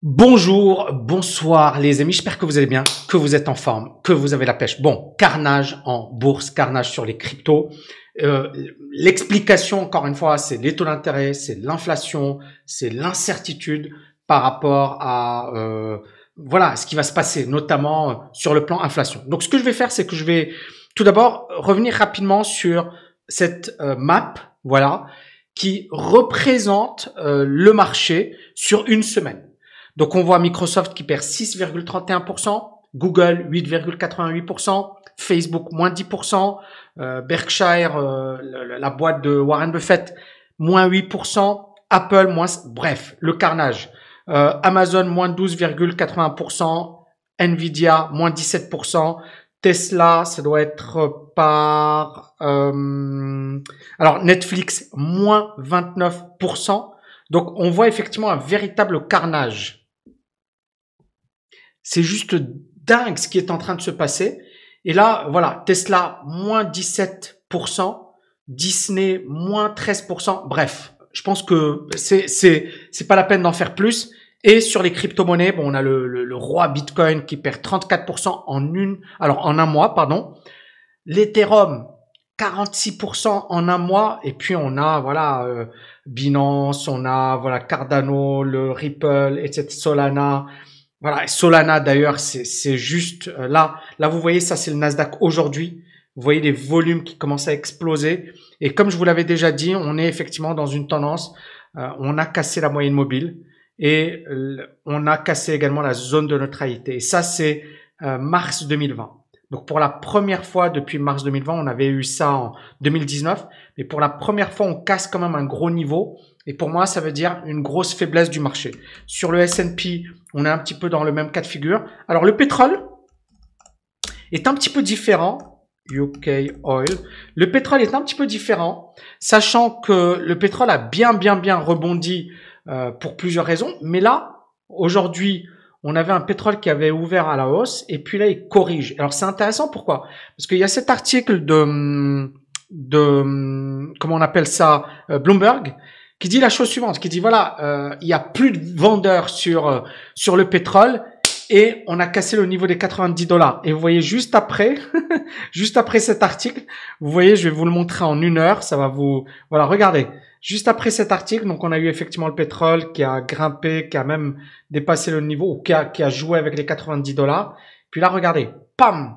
Bonjour, bonsoir les amis, j'espère que vous allez bien, que vous êtes en forme, que vous avez la pêche. Bon, carnage en bourse, carnage sur les cryptos. L'explication, encore une fois, c'est les taux d'intérêt, c'est l'inflation, c'est l'incertitude par rapport à voilà ce qui va se passer, notamment sur le plan inflation. Donc ce que je vais faire, c'est que je vais tout d'abord revenir rapidement sur cette map, voilà, qui représente le marché sur une semaine. Donc, on voit Microsoft qui perd 6,31%, Google 8,88%, Facebook moins 10%, Berkshire, la boîte de Warren Buffett, moins 8%, Apple moins, bref, le carnage. Amazon moins 12,80%, Nvidia moins 17%, Tesla, ça doit être par, alors Netflix moins 29%. Donc, on voit effectivement un véritable carnage. C'est juste dingue ce qui est en train de se passer. Et là, voilà, Tesla, moins 17%, Disney, moins 13%. Bref, je pense que c'est pas la peine d'en faire plus. Et sur les crypto-monnaies, bon, on a le roi Bitcoin qui perd 34% en un mois, pardon. L'Ethereum, 46% en un mois. Et puis, on a, voilà, Binance, on a, voilà, Cardano, le Ripple, etc., Solana. Voilà, Solana d'ailleurs, c'est juste là, vous voyez, ça c'est le Nasdaq aujourd'hui. Vous voyez les volumes qui commencent à exploser. Et comme je vous l'avais déjà dit, on est effectivement dans une tendance. On a cassé la moyenne mobile et on a cassé également la zone de neutralité. Et ça c'est mars 2020. Donc pour la première fois depuis mars 2020, on avait eu ça en 2019, mais pour la première fois, on casse quand même un gros niveau. Et pour moi, ça veut dire une grosse faiblesse du marché. Sur le S&P, on est un petit peu dans le même cas de figure. Alors, le pétrole est un petit peu différent. UK Oil. Le pétrole est un petit peu différent, sachant que le pétrole a bien rebondi pour plusieurs raisons. Mais là, aujourd'hui, on avait un pétrole qui avait ouvert à la hausse et puis là, il corrige. Alors, c'est intéressant. Pourquoi? Parce qu'il y a cet article de comment on appelle ça, Bloomberg, qui dit la chose suivante, qui dit voilà, il y a plus de vendeurs sur le pétrole et on a cassé le niveau des $90. Et vous voyez juste après, juste après cet article, vous voyez, je vais vous le montrer en une heure, ça va vous, voilà, regardez, juste après cet article, donc on a eu effectivement le pétrole qui a grimpé, qui a même dépassé le niveau, ou qui a joué avec les $90. Puis là, regardez, pam,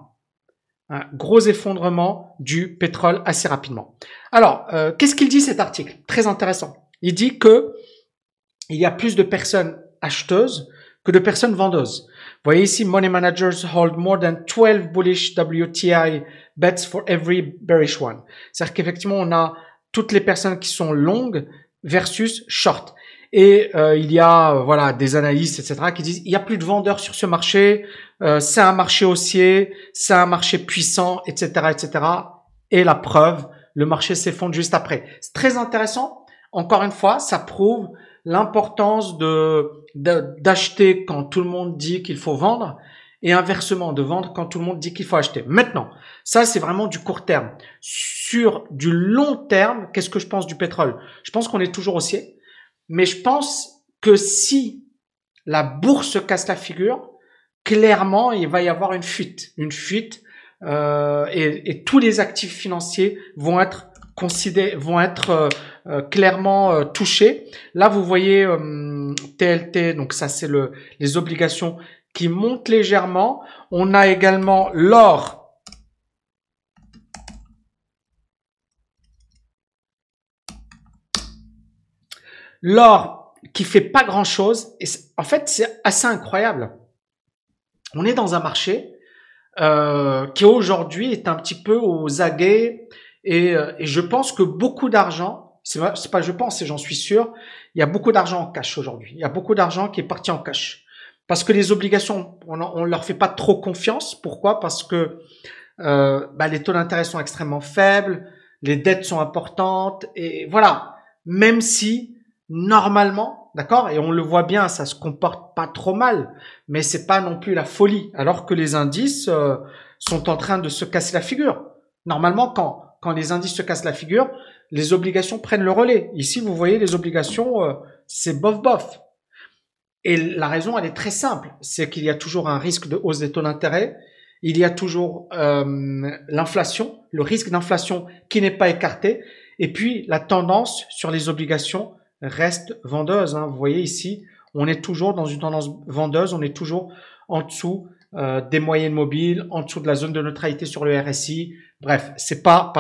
un gros effondrement du pétrole assez rapidement. Alors, qu'est-ce qu'il dit cet article? Très intéressant. Il dit que il y a plus de personnes acheteuses que de personnes vendeuses. Vous voyez ici, money managers hold more than 12 bullish WTI bets for every bearish one. C'est-à-dire qu'effectivement, on a toutes les personnes qui sont longues versus short. Et il y a voilà des analystes, etc., qui disent il y a plus de vendeurs sur ce marché, c'est un marché haussier, c'est un marché puissant, etc., etc. Et la preuve, le marché s'effondre juste après. C'est très intéressant. Encore une fois, ça prouve l'importance d'acheter quand tout le monde dit qu'il faut vendre et inversement de vendre quand tout le monde dit qu'il faut acheter. Maintenant, ça c'est vraiment du court terme. Sur du long terme, qu'est-ce que je pense du pétrole? Je pense qu'on est toujours haussier, mais je pense que si la bourse se casse la figure, clairement il va y avoir une fuite et tous les actifs financiers vont être clairement touchés. Là, vous voyez TLT, donc ça c'est les obligations qui montent légèrement. On a également l'or. L'or qui fait pas grand-chose. Et en fait, c'est assez incroyable. On est dans un marché qui aujourd'hui est un petit peu aux aguets. Et je pense que beaucoup d'argent, c'est pas je pense, et j'en suis sûr, il y a beaucoup d'argent en cash aujourd'hui. Il y a beaucoup d'argent qui est parti en cash. Parce que les obligations, on leur fait pas trop confiance. Pourquoi? Parce que les taux d'intérêt sont extrêmement faibles, les dettes sont importantes, et voilà. Même si, normalement, d'accord, et on le voit bien, ça se comporte pas trop mal, mais c'est pas non plus la folie. Alors que les indices sont en train de se casser la figure. Normalement, quand les indices se cassent la figure, les obligations prennent le relais. Ici, vous voyez, les obligations, c'est bof. Et la raison, elle est très simple, c'est qu'il y a toujours un risque de hausse des taux d'intérêt, il y a toujours l'inflation, le risque d'inflation qui n'est pas écarté, et puis la tendance sur les obligations reste vendeuse. Hein. Vous voyez ici, on est toujours dans une tendance vendeuse, on est toujours en dessous des moyennes mobiles, en dessous de la zone de neutralité sur le RSI. Bref, c'est pas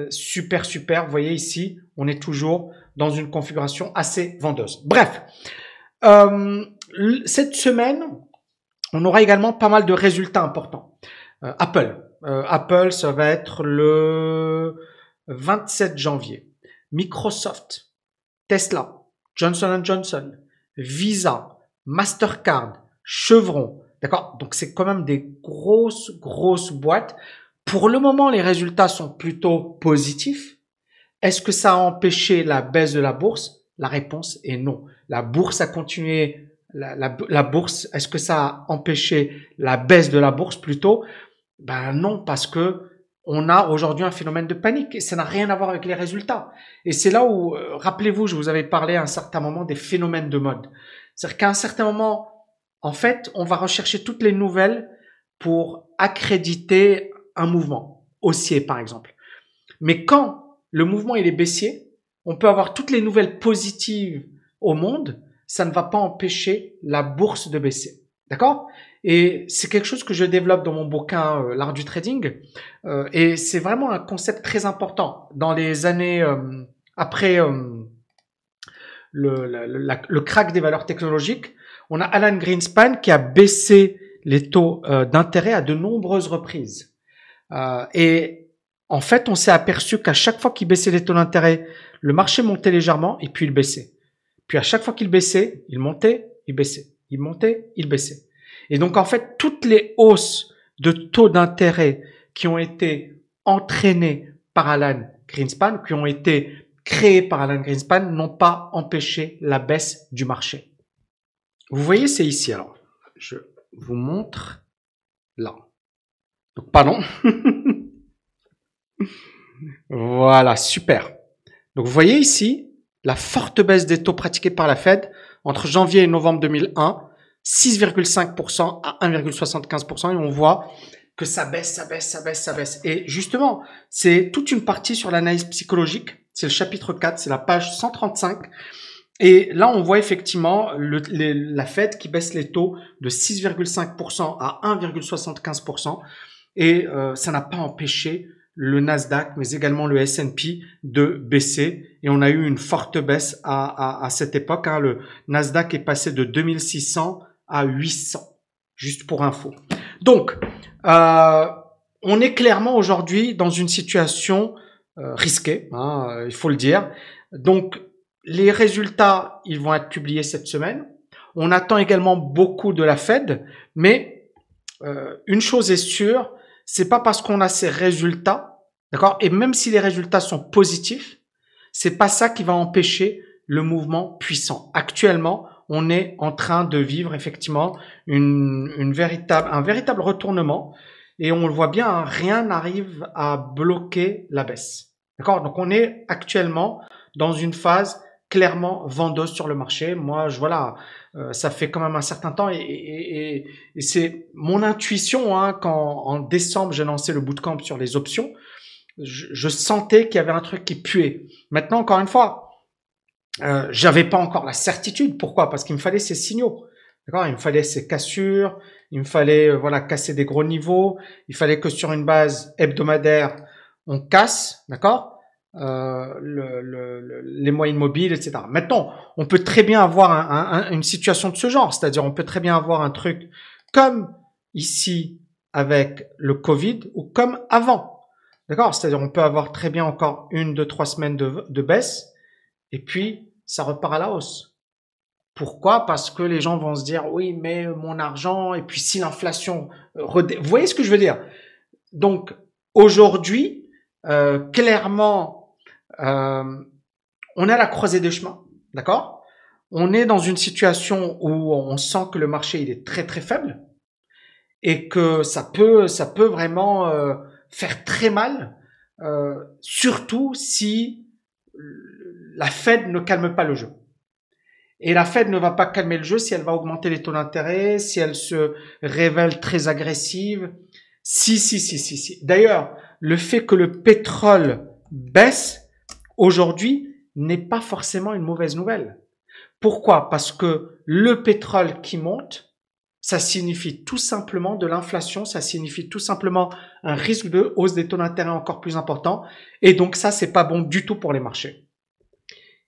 super. Vous voyez ici, on est toujours dans une configuration assez vendeuse. Bref, cette semaine, on aura également pas mal de résultats importants. Apple, ça va être le 27 janvier. Microsoft, Tesla, Johnson & Johnson, Visa, Mastercard, Chevron. D'accord? Donc, c'est quand même des grosses boîtes. Pour le moment, les résultats sont plutôt positifs. Est-ce que ça a empêché la baisse de la bourse? La réponse est non. La bourse a continué. La bourse, est-ce que ça a empêché la baisse de la bourse plutôt? Ben non, parce que on a aujourd'hui un phénomène de panique et ça n'a rien à voir avec les résultats. Et c'est là où, rappelez-vous, je vous avais parlé à un certain moment des phénomènes de mode. C'est-à-dire qu'à un certain moment, en fait, on va rechercher toutes les nouvelles pour accréditer un mouvement haussier, par exemple. Mais quand le mouvement il est baissier, on peut avoir toutes les nouvelles positives au monde, ça ne va pas empêcher la bourse de baisser. D'accord? Et c'est quelque chose que je développe dans mon bouquin L'art du trading. Et c'est vraiment un concept très important. Dans les années après le crack des valeurs technologiques, on a Alan Greenspan qui a baissé les taux d'intérêt à de nombreuses reprises. Et en fait, on s'est aperçu qu'à chaque fois qu'il baissait les taux d'intérêt, le marché montait légèrement et puis il baissait. Puis à chaque fois qu'il baissait, il montait, il baissait. Il montait, il baissait. Et donc, en fait, toutes les hausses de taux d'intérêt qui ont été entraînées par Alan Greenspan, qui ont été créées par Alan Greenspan, n'ont pas empêché la baisse du marché. Vous voyez, c'est ici. Alors, je vous montre là. Donc, pardon. Voilà, super. Donc, vous voyez ici la forte baisse des taux pratiqués par la Fed entre janvier et novembre 2001, 6,5% à 1,75%, et on voit que ça baisse. Et justement, c'est toute une partie sur l'analyse psychologique. C'est le chapitre 4, c'est la page 135. Et là, on voit effectivement la Fed qui baisse les taux de 6,5% à 1,75%. Et ça n'a pas empêché le Nasdaq, mais également le S&P de baisser. Et on a eu une forte baisse à cette époque. Hein. Le Nasdaq est passé de 2600 à 800, juste pour info. Donc, on est clairement aujourd'hui dans une situation risquée, hein, il faut le dire. Donc, les résultats, ils vont être publiés cette semaine. On attend également beaucoup de la Fed, mais une chose est sûre, c'est pas parce qu'on a ces résultats, d'accord, et même si les résultats sont positifs, c'est pas ça qui va empêcher le mouvement puissant. Actuellement, on est en train de vivre effectivement un véritable retournement, et on le voit bien, hein, rien n'arrive à bloquer la baisse. D'accord? Donc on est actuellement dans une phase clairement vendeuse sur le marché. Moi, ça fait quand même un certain temps et c'est mon intuition, hein, quand en décembre j'ai lancé le bootcamp sur les options, je sentais qu'il y avait un truc qui puait. Maintenant, encore une fois, j'avais pas encore la certitude. Pourquoi? Parce qu'il me fallait ces signaux. D'accord? Il me fallait ces cassures, il me fallait casser des gros niveaux, il fallait que sur une base hebdomadaire on casse, d'accord? Les moyennes mobiles, etc. Maintenant, on peut très bien avoir une situation de ce genre, c'est-à-dire on peut très bien avoir un truc comme ici avec le Covid ou comme avant, d'accord? C'est-à-dire on peut avoir très bien encore 1, 2, 3 semaines de baisse et puis ça repart à la hausse. Pourquoi? Parce que les gens vont se dire oui, mais mon argent, et puis si l'inflation vous voyez ce que je veux dire? Donc aujourd'hui, clairement, on est à la croisée des chemins, d'accord? On est dans une situation où on sent que le marché il est très très faible et que ça peut vraiment faire très mal, surtout si la Fed ne calme pas le jeu. Et la Fed ne va pas calmer le jeu si elle va augmenter les taux d'intérêt, si elle se révèle très agressive. Si. D'ailleurs, le fait que le pétrole baisse aujourd'hui n'est pas forcément une mauvaise nouvelle. Pourquoi? Parce que le pétrole qui monte, ça signifie tout simplement de l'inflation, ça signifie tout simplement un risque de hausse des taux d'intérêt encore plus important. Et donc ça, c'est pas bon du tout pour les marchés.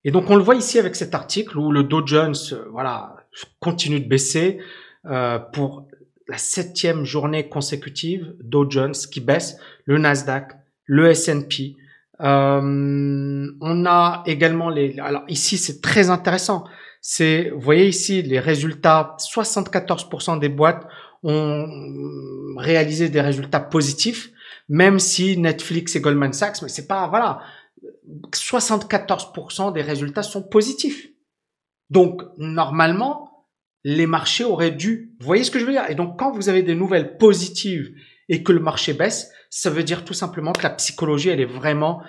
Et donc on le voit ici avec cet article où le Dow Jones, voilà, continue de baisser pour la 7e journée consécutive. Dow Jones qui baisse, le Nasdaq, le S&P. On a également alors ici c'est très intéressant. Vous voyez ici les résultats. 74% des boîtes ont réalisé des résultats positifs, même si Netflix et Goldman Sachs, mais c'est pas, voilà, 74% des résultats sont positifs. Donc, normalement, les marchés auraient dû, vous voyez ce que je veux dire? Et donc, quand vous avez des nouvelles positives et que le marché baisse, ça veut dire tout simplement que la psychologie, elle est vraiment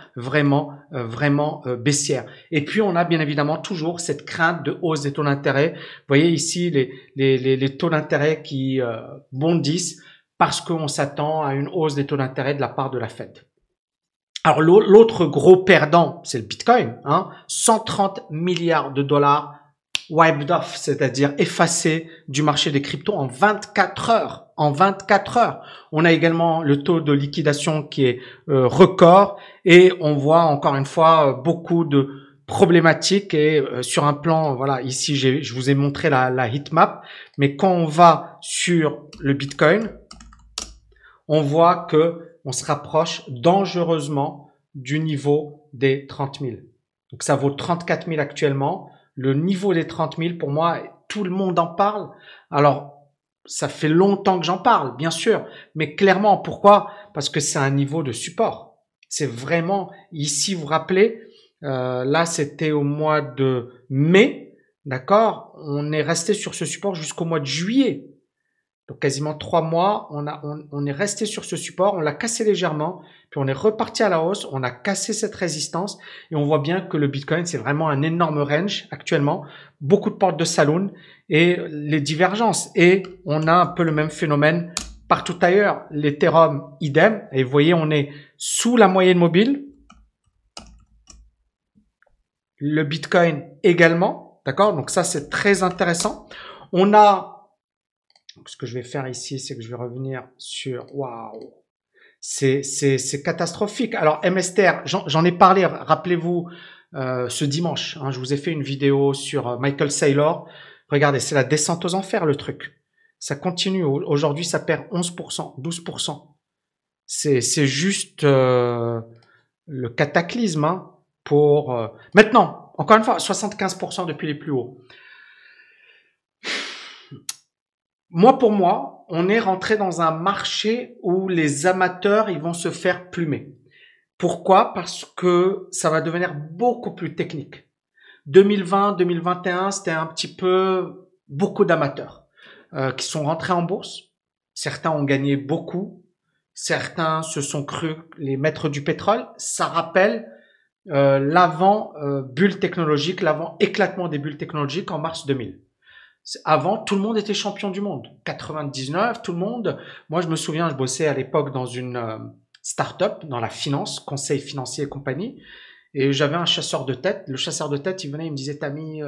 baissière. Et puis, on a bien évidemment toujours cette crainte de hausse des taux d'intérêt. Vous voyez ici les taux d'intérêt qui bondissent parce qu'on s'attend à une hausse des taux d'intérêt de la part de la Fed. Alors, l'autre gros perdant, c'est le Bitcoin, hein, 130 milliards de dollars wiped off, c'est-à-dire effacé du marché des cryptos en 24 heures. En 24 heures. On a également le taux de liquidation qui est record et on voit encore une fois beaucoup de problématiques et sur un plan, voilà, ici je vous ai montré la heatmap, mais quand on va sur le Bitcoin, on voit que on se rapproche dangereusement du niveau des 30 000. Donc ça vaut 34 000 actuellement. Le niveau des 30 000, pour moi, tout le monde en parle. Alors, ça fait longtemps que j'en parle, bien sûr, mais clairement, pourquoi? Parce que c'est un niveau de support. C'est vraiment, ici, vous vous rappelez, là, c'était au mois de mai, d'accord? On est resté sur ce support jusqu'au mois de juillet. Donc quasiment 3 mois, on est resté sur ce support, on l'a cassé légèrement, puis on est reparti à la hausse, on a cassé cette résistance et on voit bien que le Bitcoin, c'est vraiment un énorme range actuellement, beaucoup de portes de saloon et les divergences. Et on a un peu le même phénomène partout ailleurs. L'Ethereum, idem. Et vous voyez, on est sous la moyenne mobile. Le Bitcoin également, d'accord? Donc ça, c'est très intéressant. On a ce que je vais faire ici, c'est que je vais revenir sur, waouh, c'est catastrophique. Alors MSTR, j'en ai parlé, rappelez-vous, ce dimanche, hein, je vous ai fait une vidéo sur Michael Saylor. Regardez, c'est la descente aux enfers le truc. Ça continue. Aujourd'hui, ça perd 11%, 12%. C'est juste le cataclysme, hein, pour maintenant. Encore une fois, 75% depuis les plus hauts. Pour moi, on est rentré dans un marché où les amateurs, ils vont se faire plumer. Pourquoi? Parce que ça va devenir beaucoup plus technique. 2020, 2021, c'était un petit peu beaucoup d'amateurs qui sont rentrés en bourse. Certains ont gagné beaucoup. Certains se sont crus les maîtres du pétrole. Ça rappelle l'avant bulle technologique, l'avant éclatement des bulles technologiques en mars 2000. Avant, tout le monde était champion du monde. 99, tout le monde. Moi, je me souviens, je bossais à l'époque dans une start-up, dans la finance, conseil financier et compagnie. Et j'avais un chasseur de tête. Le chasseur de tête, il venait, il me disait, Tammy,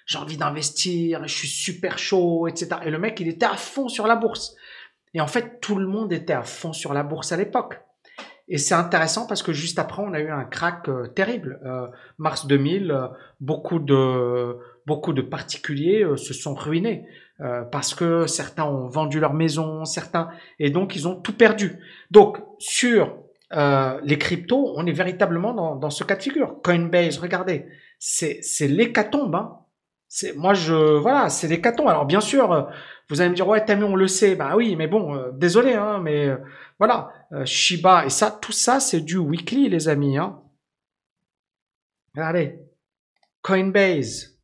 j'ai envie d'investir, je suis super chaud, etc. Et le mec, il était à fond sur la bourse. Et en fait, tout le monde était à fond sur la bourse à l'époque. Et c'est intéressant parce que juste après, on a eu un crack terrible. Mars 2000, beaucoup de particuliers se sont ruinés parce que certains ont vendu leur maison, certains, et donc ils ont tout perdu. Donc sur les cryptos, on est véritablement dans ce cas de figure. Coinbase, regardez, c'est l'hécatombe, hein. Voilà, c'est l'hécatombe. Alors bien sûr, vous allez me dire, ouais, Tammy, on le sait. Bah oui, mais bon, désolé, hein, mais voilà, Shiba, et ça, tout ça, c'est du weekly, les amis, hein. Regardez, Coinbase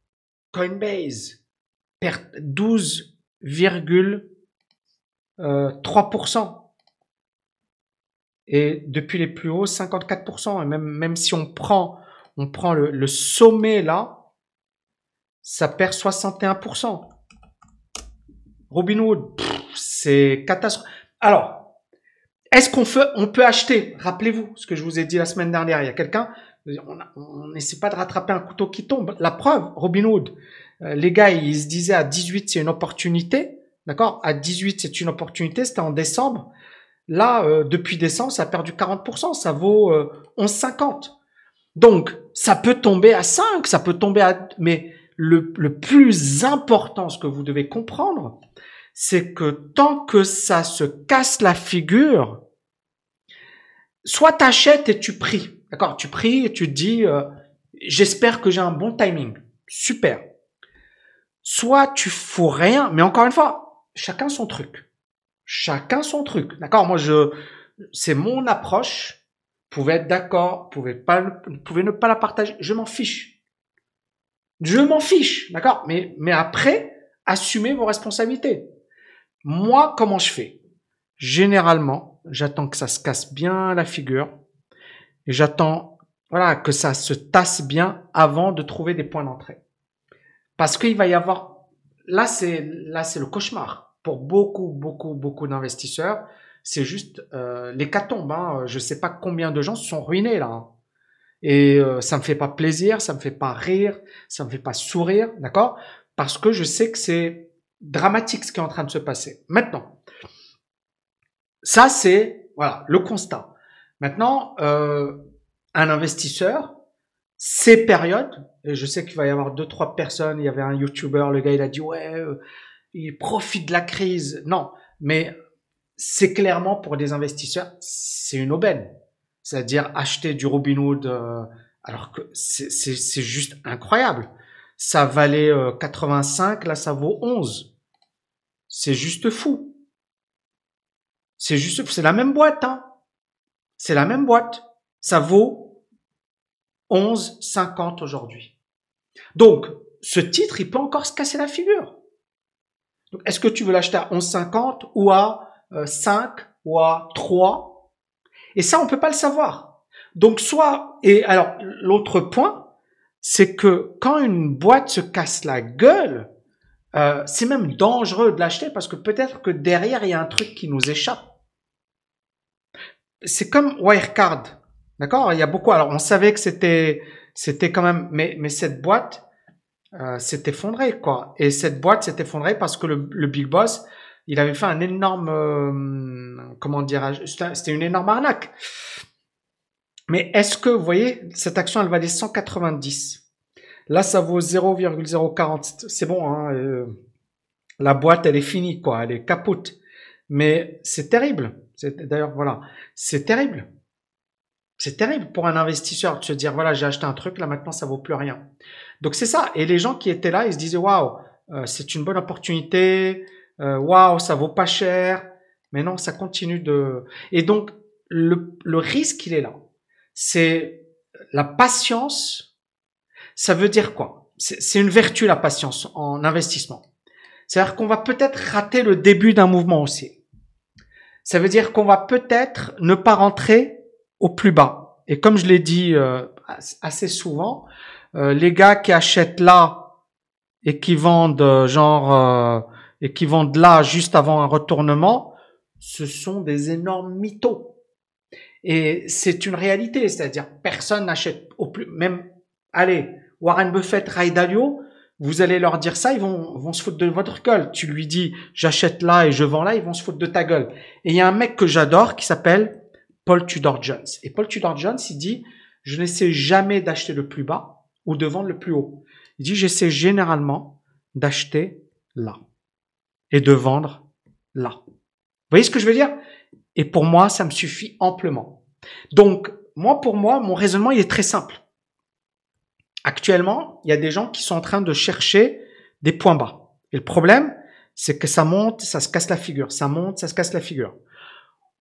perd 12,3%. Et depuis les plus hauts, 54%. Et même si on prend le sommet là, ça perd 61%. Robinhood, c'est catastrophique. Alors, est-ce on peut acheter? Rappelez-vous ce que je vous ai dit la semaine dernière. Il y a quelqu'un, on n'essaie pas de rattraper un couteau qui tombe. La preuve, Robinhood, les gars, ils se disaient à 18, c'est une opportunité. D'accord? À 18, c'est une opportunité. C'était en décembre. Là, depuis décembre, ça a perdu 40%. Ça vaut 11,50. Donc, ça peut tomber à 5, ça peut tomber à... Mais le plus important, ce que vous devez comprendre, c'est que tant que ça se casse la figure, soit t'achètes et tu pries. D'accord? Tu pries et tu te dis, j'espère que j'ai un bon timing. Super. Soit tu fous rien, mais encore une fois, chacun son truc. Chacun son truc. D'accord? Moi, c'est mon approche. Vous pouvez être d'accord, vous pouvez ne pas la partager. Je m'en fiche. Je m'en fiche. D'accord? Mais après, assumez vos responsabilités. Moi, comment je fais? Généralement, j'attends que ça se casse bien la figure et j'attends, voilà, que ça se tasse bien avant de trouver des points d'entrée. Parce qu'il va y avoir, là c'est le cauchemar pour beaucoup d'investisseurs. C'est juste l'hécatombe. Hein. Je sais pas combien de gens se sont ruinés là. Hein. Et ça me fait pas plaisir, ça me fait pas rire, ça me fait pas sourire, d'accord? Parce que je sais que c'est dramatique ce qui est en train de se passer. Maintenant, ça c'est voilà le constat. Maintenant, un investisseur, ces périodes, et je sais qu'il va y avoir 2-3 personnes, il y avait un YouTuber, le gars il a dit ouais, il profite de la crise. Non, mais c'est clairement pour des investisseurs, c'est une aubaine. C'est-à-dire acheter du Robinhood, alors que c'est juste incroyable. Ça valait 85, là ça vaut 11. C'est juste fou. C'est juste, c'est la même boîte, hein. C'est la même boîte. Ça vaut 11,50 aujourd'hui. Donc, ce titre, il peut encore se casser la figure. Donc, est-ce que tu veux l'acheter à 11,50 ou à 5 ou à 3? Et ça, on peut pas le savoir. Donc, soit, et alors, l'autre point, c'est que quand une boîte se casse la gueule, c'est même dangereux de l'acheter parce que peut-être que derrière, il y a un truc qui nous échappe. C'est comme Wirecard. D'accord? Il y a beaucoup. Alors, on savait que c'était quand même, mais cette boîte s'est effondrée, quoi. Et cette boîte s'est effondrée parce que le Big Boss, il avait fait un énorme, comment dirais-je, c'était une énorme arnaque. Mais est-ce que, vous voyez, cette action, elle valait 190. Là, ça vaut 0,040. C'est bon, hein. La boîte, elle est finie, quoi. Elle est capote. Mais c'est terrible. D'ailleurs, voilà. C'est terrible. C'est terrible pour un investisseur de se dire, voilà, j'ai acheté un truc, là, maintenant, ça vaut plus rien. Donc, c'est ça. Et les gens qui étaient là, ils se disaient, waouh, c'est une bonne opportunité. Waouh, ça vaut pas cher. Mais non, ça continue de... Et donc, le risque, il est là. C'est la patience. Ça veut dire quoi? C'est une vertu, la patience, en investissement. C'est-à-dire qu'on va peut-être rater le début d'un mouvement aussi. Ça veut dire qu'on va peut-être ne pas rentrer au plus bas. Et comme je l'ai dit assez souvent, les gars qui achètent là et qui vendent et qui vendent là juste avant un retournement, ce sont des énormes mythos. Et c'est une réalité, c'est-à-dire personne n'achète au plus, même, allez, Warren Buffett, Ray Dalio, vous allez leur dire ça, ils vont se foutre de votre gueule. Tu lui dis, j'achète là et je vends là, ils vont se foutre de ta gueule. Et il y a un mec que j'adore qui s'appelle Paul Tudor Jones. Et Paul Tudor Jones, il dit, je n'essaie jamais d'acheter le plus bas ou de vendre le plus haut. Il dit, j'essaie généralement d'acheter là et de vendre là. Vous voyez ce que je veux dire? Et pour moi, ça me suffit amplement. Donc, pour moi, mon raisonnement, il est très simple. Actuellement, il y a des gens qui sont en train de chercher des points bas. Et le problème, c'est que ça monte, ça se casse la figure. Ça monte, ça se casse la figure.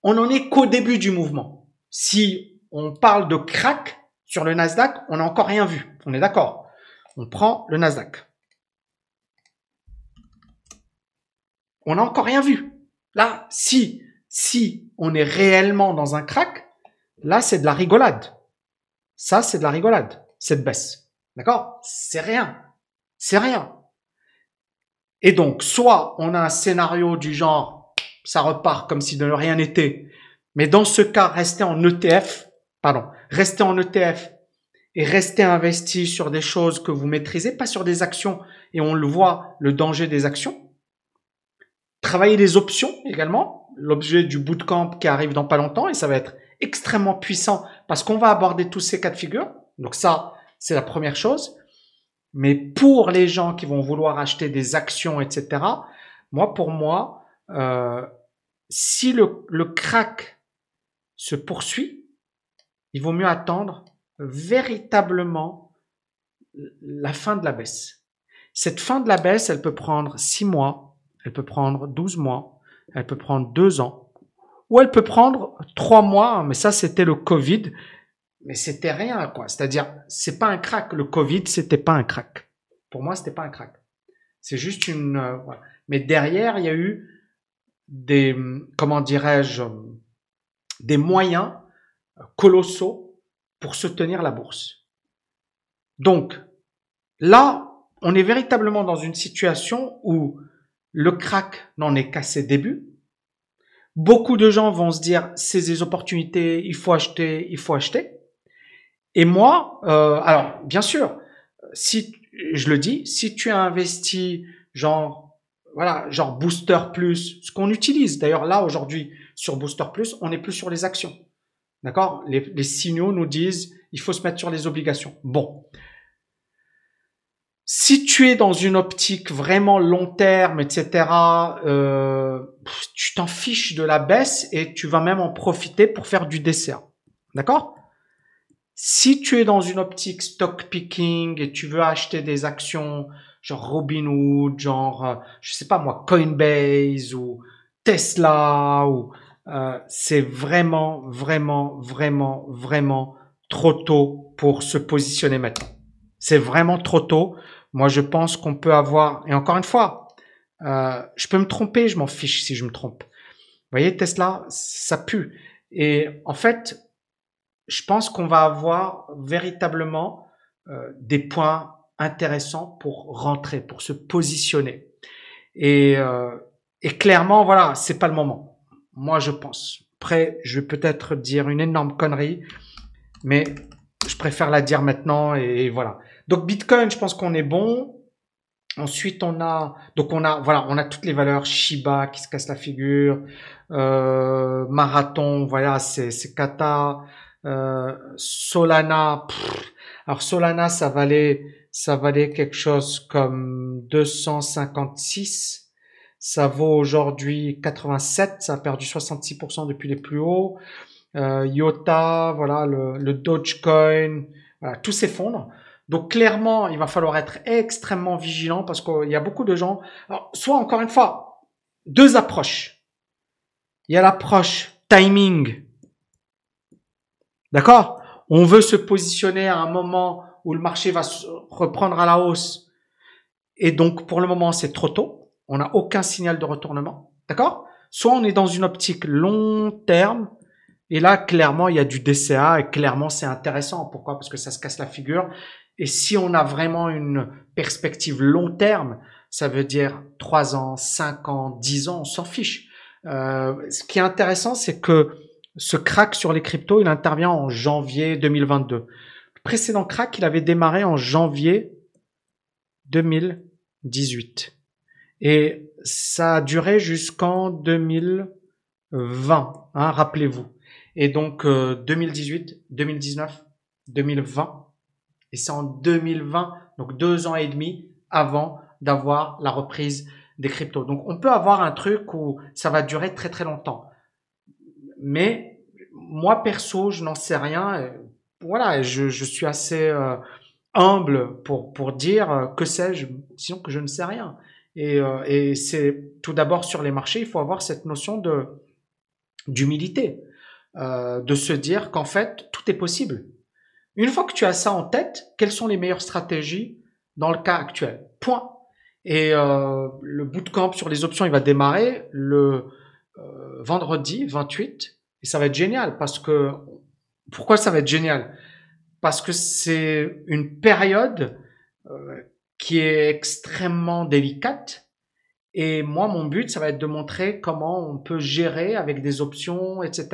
On n'en est qu'au début du mouvement. Si on parle de crack sur le Nasdaq, on n'a encore rien vu. On est d'accord? On prend le Nasdaq. On n'a encore rien vu. Là, si on est réellement dans un crack, là, c'est de la rigolade. Ça, c'est de la rigolade, cette baisse. D'accord? C'est rien. C'est rien. Et donc, soit on a un scénario du genre, ça repart comme si de rien n'était, mais dans ce cas, restez en ETF et restez investi sur des choses que vous maîtrisez, pas sur des actions, et on le voit, le danger des actions. Travaillez les options également, l'objet du bootcamp qui arrive dans pas longtemps, et ça va être extrêmement puissant parce qu'on va aborder tous ces cas de figure. Donc ça, c'est la première chose. Mais pour les gens qui vont vouloir acheter des actions, etc., pour moi, si le crack se poursuit, il vaut mieux attendre véritablement la fin de la baisse. Cette fin de la baisse, elle peut prendre 6 mois, elle peut prendre 12 mois, elle peut prendre 2 ans, ou elle peut prendre 3 mois, mais ça c'était le Covid, mais c'était rien quoi. C'est-à-dire, c'est pas un crack. Le Covid, c'était pas un crack. Pour moi, c'était pas un crack. C'est juste voilà. Mais derrière, il y a eu des, comment dirais-je, des moyens colossaux pour soutenir la bourse. Donc, là, on est véritablement dans une situation où le crack n'en est qu'à ses débuts. Beaucoup de gens vont se dire, c'est des opportunités, il faut acheter, il faut acheter. Et moi, alors, bien sûr, si, je le dis, si tu as investi genre Booster Plus, ce qu'on utilise. D'ailleurs, là, aujourd'hui, sur Booster Plus, on n'est plus sur les actions. D'accord? Les signaux nous disent, il faut se mettre sur les obligations. Bon. Si tu es dans une optique vraiment long terme, etc., tu t'en fiches de la baisse et tu vas même en profiter pour faire du DCA. D'accord? Si tu es dans une optique stock picking et tu veux acheter des actions genre Robinhood, genre, je sais pas moi, Coinbase ou Tesla, ou c'est vraiment, vraiment, vraiment, vraiment trop tôt pour se positionner maintenant. C'est vraiment trop tôt. Moi, je pense qu'on peut avoir, et encore une fois, je peux me tromper, je m'en fiche si je me trompe. Vous voyez, Tesla, ça pue. Et en fait, je pense qu'on va avoir véritablement des points intéressants pour rentrer, pour se positionner. Et clairement, voilà, c'est pas le moment. Moi, je pense. Après, je vais peut-être dire une énorme connerie, mais je préfère la dire maintenant et voilà. Donc Bitcoin, je pense qu'on est bon. Ensuite, on a toutes les valeurs. Shiba qui se casse la figure, Marathon, voilà, c'est cata. Solana, alors Solana, ça valait quelque chose comme 256. Ça vaut aujourd'hui 87. Ça a perdu 66% depuis les plus hauts. IOTA, voilà, le Dogecoin, voilà, tout s'effondre. Donc clairement, il va falloir être extrêmement vigilant parce qu'il y a beaucoup de gens. Alors, soit encore une fois, deux approches. Il y a l'approche timing. D'accord? On veut se positionner à un moment où le marché va reprendre à la hausse. Et donc, pour le moment, c'est trop tôt. On n'a aucun signal de retournement. D'accord? Soit on est dans une optique long terme. Et là, clairement, il y a du DCA et clairement, c'est intéressant. Pourquoi? Parce que ça se casse la figure. Et si on a vraiment une perspective long terme, ça veut dire 3 ans, 5 ans, 10 ans, on s'en fiche. Ce qui est intéressant, c'est que ce crack sur les cryptos, il intervient en janvier 2022. Le précédent crack, il avait démarré en janvier 2018. Et ça a duré jusqu'en 2020, hein, rappelez-vous. Et donc 2018, 2019, 2020. Et c'est en 2020, donc 2 ans et demi avant d'avoir la reprise des cryptos. Donc on peut avoir un truc où ça va durer très très longtemps. Mais moi perso, je n'en sais rien. Voilà, je suis assez humble pour dire que sais-je, sinon que je ne sais rien. Et c'est tout d'abord sur les marchés, il faut avoir cette notion d'humilité, de se dire qu'en fait tout est possible. Une fois que tu as ça en tête, quelles sont les meilleures stratégies dans le cas actuel? Point. Et le bootcamp sur les options, il va démarrer le vendredi 28 et ça va être génial parce que pourquoi ça va être génial? Parce que c'est une période qui est extrêmement délicate. Et moi, mon but, ça va être de montrer comment on peut gérer avec des options, etc.,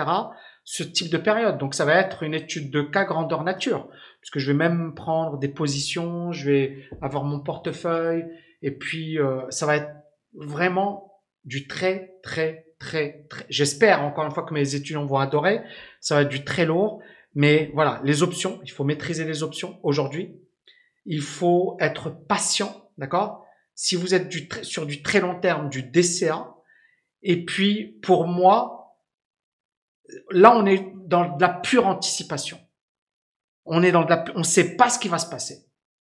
ce type de période. Donc, ça va être une étude de cas grandeur nature, puisque je vais même prendre des positions, je vais avoir mon portefeuille, et puis ça va être vraiment du très, j'espère encore une fois que mes étudiants vont adorer, ça va être du très lourd, mais voilà, les options, il faut maîtriser les options aujourd'hui. Il faut être patient, d'accord? Si vous êtes sur du très long terme, du DCA. Et puis, pour moi, là, on est dans de la pure anticipation. On sait pas ce qui va se passer.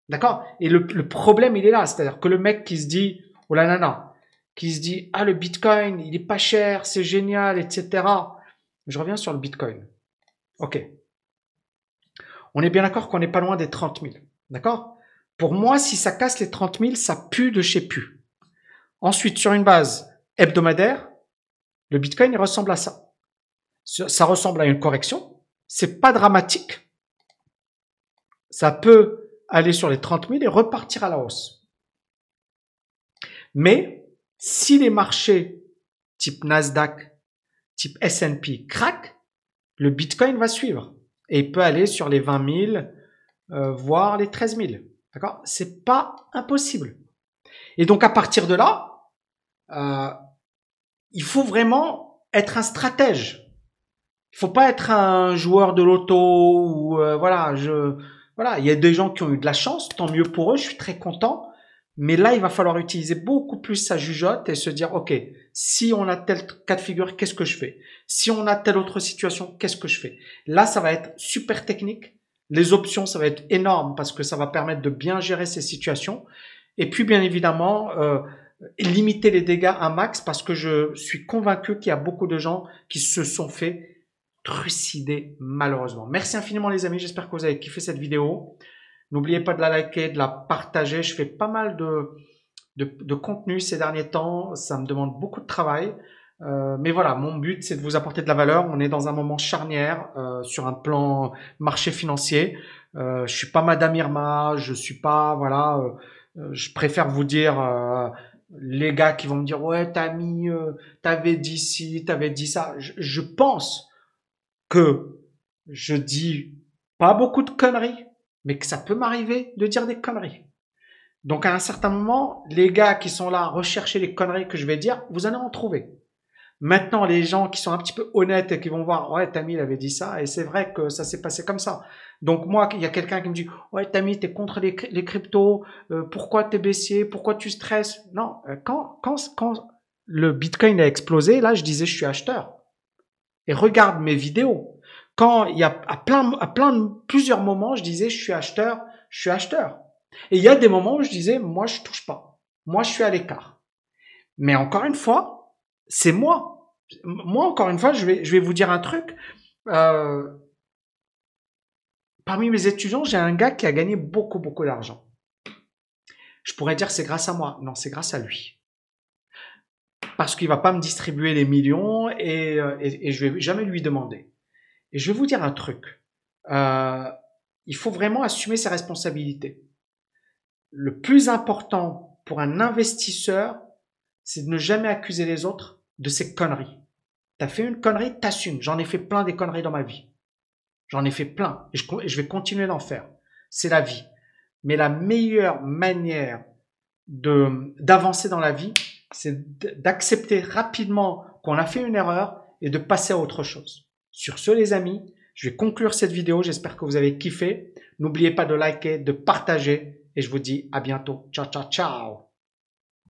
D'accord? Et le problème, il est là. C'est-à-dire que le mec qui se dit, oh là là là, qui se dit, ah, le Bitcoin, il est pas cher, c'est génial, etc. Je reviens sur le Bitcoin. OK. On est bien d'accord qu'on n'est pas loin des 30 000. D'accord? Pour moi, si ça casse les 30 000, ça pue de chez pu. Ensuite, sur une base hebdomadaire, le Bitcoin, il ressemble à ça. Ça ressemble à une correction. C'est pas dramatique. Ça peut aller sur les 30 000 et repartir à la hausse. Mais si les marchés type Nasdaq, type S&P craquent, le Bitcoin va suivre. Et il peut aller sur les 20 000, voire les 13 000. D'accord? C'est pas impossible. Et donc, à partir de là, il faut vraiment être un stratège. Il faut pas être un joueur de loto ou voilà, il y a des gens qui ont eu de la chance, tant mieux pour eux, je suis très content. Mais là, il va falloir utiliser beaucoup plus sa jugeote et se dire, OK, si on a tel cas de figure, qu'est-ce que je fais? Si on a telle autre situation, qu'est-ce que je fais? Là, ça va être super technique. Les options, ça va être énorme parce que ça va permettre de bien gérer ces situations. Et puis, bien évidemment, limiter les dégâts à max parce que je suis convaincu qu'il y a beaucoup de gens qui se sont fait trucider malheureusement. Merci infiniment les amis, j'espère que vous avez kiffé cette vidéo. N'oubliez pas de la liker, de la partager. Je fais pas mal de contenu ces derniers temps, ça me demande beaucoup de travail. Mais voilà, mon but c'est de vous apporter de la valeur. On est dans un moment charnière sur un plan marché financier. Je suis pas Madame Irma, je suis pas voilà. Je préfère vous dire les gars qui vont me dire ouais t'avais dit ci, t'avais dit ça. Je pense que je dis pas beaucoup de conneries, mais que ça peut m'arriver de dire des conneries. Donc à un certain moment, les gars qui sont là à rechercher les conneries que je vais dire, vous allez en trouver. Maintenant, les gens qui sont un petit peu honnêtes et qui vont voir, ouais, Tammy, il avait dit ça, et c'est vrai que ça s'est passé comme ça. Donc moi, il y a quelqu'un qui me dit, ouais, Tammy, t'es contre les cryptos, pourquoi t'es baissier, pourquoi tu stresses? Non, quand le Bitcoin a explosé, là, je disais, je suis acheteur. Et regarde mes vidéos. Quand il y a plusieurs moments, je disais, je suis acheteur, je suis acheteur. Et il y a des moments où je disais, moi, je touche pas. Moi, je suis à l'écart. Mais encore une fois, c'est moi. Moi, encore une fois, je vais vous dire un truc. Parmi mes étudiants, j'ai un gars qui a gagné beaucoup d'argent. Je pourrais dire c'est grâce à moi. Non, c'est grâce à lui. Parce qu'il va pas me distribuer les millions et je vais jamais lui demander. Et je vais vous dire un truc. Il faut vraiment assumer ses responsabilités. Le plus important pour un investisseur, c'est de ne jamais accuser les autres de ces conneries. T'as fait une connerie, t'assumes. J'en ai fait plein des conneries dans ma vie. J'en ai fait plein et je vais continuer d'en faire. C'est la vie. Mais la meilleure manière d'avancer dans la vie, c'est d'accepter rapidement qu'on a fait une erreur et de passer à autre chose. Sur ce, les amis, je vais conclure cette vidéo. J'espère que vous avez kiffé. N'oubliez pas de liker, de partager et je vous dis à bientôt. Ciao, ciao, ciao.